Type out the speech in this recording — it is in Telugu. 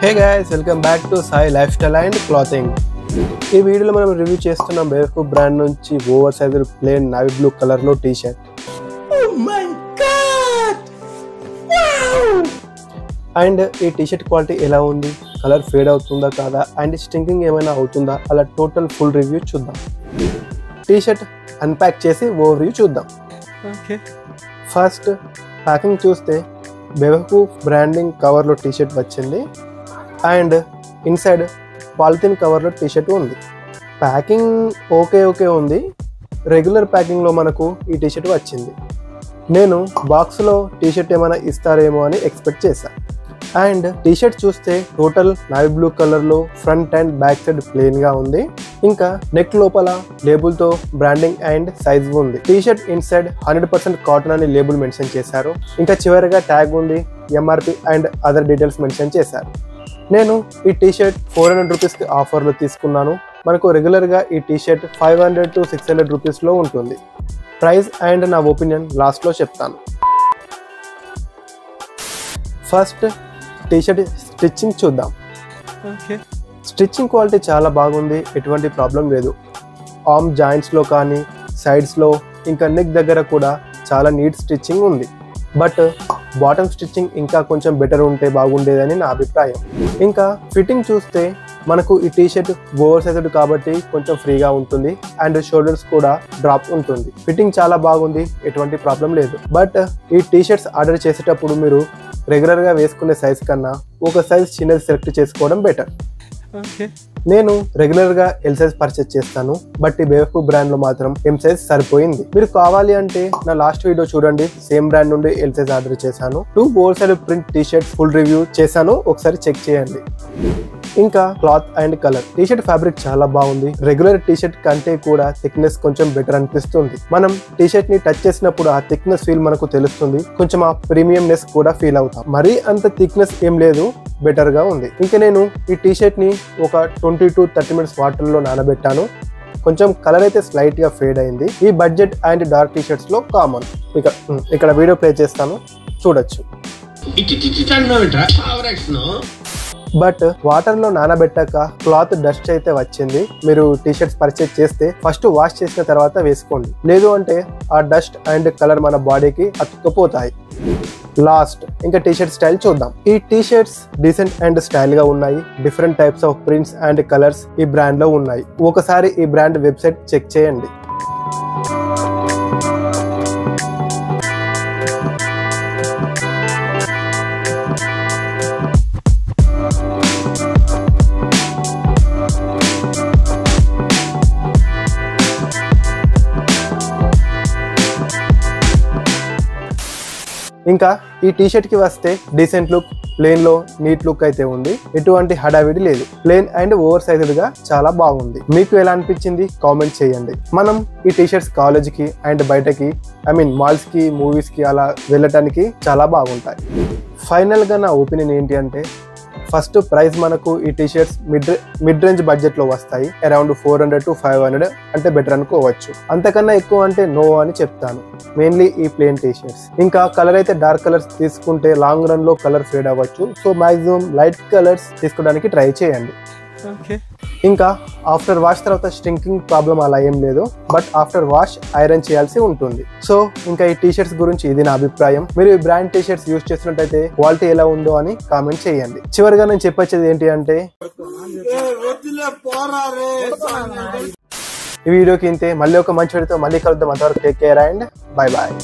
Hey guys, welcome back to Sai Lifestyle and Clothing. ఈ వీడియోలో మనం రివ్యూ చేస్తున్నాం బేవకు బ్రాండ్ నుంచి over size plain navy blue colour లో T shirt. Oh my god! Wow! And ఈ టీ షర్ట్ క్వాలిటీ ఎలా ఉంది, కలర్ ఫేడ్ అవుతుందా కాదా, అండ్ స్టింకింగ్ ఏమైనా అవుతుందా, అలా టోటల్ ఫుల్ రివ్యూ చూద్దాం. టీ షర్ట్ అన్ప్యాక్ చేసి ఓవర్ వ్యూ చూద్దాం. Okay. ఫస్ట్ ప్యాకింగ్ చూస్తే బేవకు బ్రాండింగ్ కవర్లో టీ షర్ట్ వచ్చింది అండ్ ఇన్సైడ్ పాలిథిన్ కవర్లో టీ షర్ట్ ఉంది. ప్యాకింగ్ ఓకే ఉంది. రెగ్యులర్ ప్యాకింగ్లో మనకు ఈ టీ షర్ట్ వచ్చింది. నేను బాక్స్లో టీ షర్ట్ ఏమైనా ఇస్తారేమో అని ఎక్స్పెక్ట్ చేశాను. అండ్ టీ షర్ట్ చూస్తే టోటల్ నావీ బ్లూ కలర్లో ఫ్రంట్ అండ్ బ్యాక్ సైడ్ ప్లెయిన్గా ఉంది. ఇంకా నెక్ లోపల లేబుల్తో బ్రాండింగ్ అండ్ సైజ్ ఉంది. టీ షర్ట్ ఇన్సైడ్ 100% కాటన్ అని లేబుల్ మెన్షన్ చేశారు. ఇంకా చివరిగా ట్యాగ్ ఉంది, MRP and other details mention చేశారు. నేను ఈ టీ షర్ట్ 400 రూపీస్కి ఆఫర్లో తీసుకున్నాను. మనకు రెగ్యులర్గా ఈ టీ షర్ట్ 500 to 600 రూపీస్లో ఉంటుంది. ప్రైస్ అండ్ నా ఒపీనియన్ లాస్ట్లో చెప్తాను. ఫస్ట్ టీ షర్ట్ స్టిచ్చింగ్ చూద్దాం. Okay. స్టిచ్చింగ్ క్వాలిటీ చాలా బాగుంది, ఎటువంటి ప్రాబ్లం లేదు. ఆర్మ్ జాయింట్స్లో కానీ సైడ్స్లో ఇంకా నెక్ దగ్గర కూడా చాలా నీట్ స్టిచ్చింగ్ ఉంది. బట్ బాటమ్ స్టిచ్చింగ్ ఇంకా కొంచెం బెటర్ ఉంటే బాగుండేదని నా అభిప్రాయం. ఇంకా ఫిట్టింగ్ చూస్తే మనకు ఈ టీ షర్ట్ ఓవర్ సైజ్డ్ కాబట్టి కొంచెం ఫ్రీగా ఉంటుంది అండ్ షోల్డర్స్ కూడా డ్రాప్ ఉంటుంది. ఫిట్టింగ్ చాలా బాగుంది, ఎటువంటి ప్రాబ్లం లేదు. బట్ ఈ టీ షర్ట్స్ ఆర్డర్ చేసేటప్పుడు మీరు రెగ్యులర్గా వేసుకునే సైజ్ కన్నా ఒక సైజ్ చిన్నది సెలెక్ట్ చేసుకోవడం బెటర్. Okay. నేను రెగ్యులర్గా ఎల్ సైజ్ పర్చేస్ చేస్తాను, బట్ ఈ బేవకు బ్రాండ్లో మాత్రం ఎం సైజ్ సరిపోయింది. మీరు కావాలి అంటే నా లాస్ట్ వీడియో చూడండి, సేమ్ బ్రాండ్ నుండి ఎల్ సైజ్ ఆర్డర్ చేశాను. 2 over size print T shirts full review చేశాను, ఒకసారి చెక్ చేయండి. ఇంకా cloth and colour, T shirt fabric చాలా బాగుంది. రెగ్యులర్ టీ షర్ట్ కంటే కూడా థిక్నెస్ కొంచెం బెటర్ అనిపిస్తుంది. మనం టీ షర్ట్ ని టచ్ చేసినప్పుడు ఆ థిక్నెస్ ఫీల్ మనకు తెలుస్తుంది. కొంచెం ఆ ప్రీమియంనెస్ కూడా ఫీల్ అవుతాం. మరీ అంత థిక్నెస్ ఏం లేదు, బెటర్ గా ఉంది. ఇంకా నేను ఈ టీ షర్ట్ ని ఒక 20 to 30 minutes వాటర్ లో నానబెట్టాను. కొంచెం కలర్ అయితే స్లైట్ గా ఫేడ్ అయింది. ఈ budget and dark T shirts లో కామన్. ఇక్కడ వీడియో ప్లే చేస్తాను, చూడొచ్చు. బట్ వాటర్ లో నానబెట్టాక క్లాత్ డస్ట్ అయితే వచ్చింది. మీరు టీ షర్ట్స్ పర్చేస్ చేస్తే ఫస్ట్ వాష్ చేసిన తర్వాత వేసుకోండి, లేదు అంటే ఆ డస్ట్ అండ్ కలర్ మన బాడీకి అతుక్కుపోతాయి. లాస్ట్ ఇంకా టీ షర్ట్ స్టైల్ చూద్దాం. ఈ T shirts decent and style గా ఉన్నాయి. Different types of prints and colours ఈ బ్రాండ్ లో ఉన్నాయి. ఒకసారి ఈ బ్రాండ్ వెబ్సైట్ చెక్ చేయండి. ఇంకా ఈ టీ షర్ట్ కి వస్తే డీసెంట్ లుక్, ప్లేన్ లో నీట్ లుక్ అయితే ఉంది. ఎటువంటి హడావిడి లేదు. ప్లేన్ అండ్ ఓవర్ సైజ్డ్ గా చాలా బాగుంది. మీకు ఎలా అనిపించింది కామెంట్ చేయండి. మనం ఈ టీ షర్ట్స్ కాలేజ్ కి అండ్ బయటకి మాల్స్ కి, మూవీస్ కి అలా వెళ్ళటానికి చాలా బాగుంటాయి. ఫైనల్ గా నా ఒపీనియన్ ఏంటి అంటే, ఫస్ట్ ప్రైస్ మనకు ఈ T shirts mid range budget లో వస్తాయి. అరౌండ్ 400 to 500 అంటే బెటర్ అనుకోవచ్చు. అంతకన్నా ఎక్కువ అంటే నో అని చెప్తాను. మెయిన్లీ ఈ ప్లేన్ టీ షర్ట్స్. ఇంకా కలర్ అయితే డార్క్ కలర్స్ తీసుకుంటే లాంగ్ రన్ లో కలర్ ఫేడ్ అవ్వచ్చు. సో మాక్సిమం లైట్ కలర్స్ తీసుకోవడానికి ట్రై చేయండి. Okay. ఇంకా ఆఫ్టర్ వాష్ తర్వాత స్టింకింగ్ ప్రాబ్లం అలా ఏం లేదు, బట్ ఆఫ్టర్ వాష్ ఐరన్ చేయాల్సి ఉంటుంది. సో ఇంకా ఈ టీ షర్ట్స్ గురించి ఇది నా అభిప్రాయం. మీరు ఈ బ్రాండ్ టీ షర్ట్స్ యూజ్ చేస్తున్నట్టయితే క్వాలిటీ ఎలా ఉందో అని కామెంట్ చేయండి. చివరిగా నేను చెప్పొచ్చేది ఏంటి అంటే, ఈ వీడియోకి ఇంతే. మళ్ళీ ఒక మంచి వీడియోతో మళ్ళీ కలుద్దాం. అంతవరకు take care and bye bye.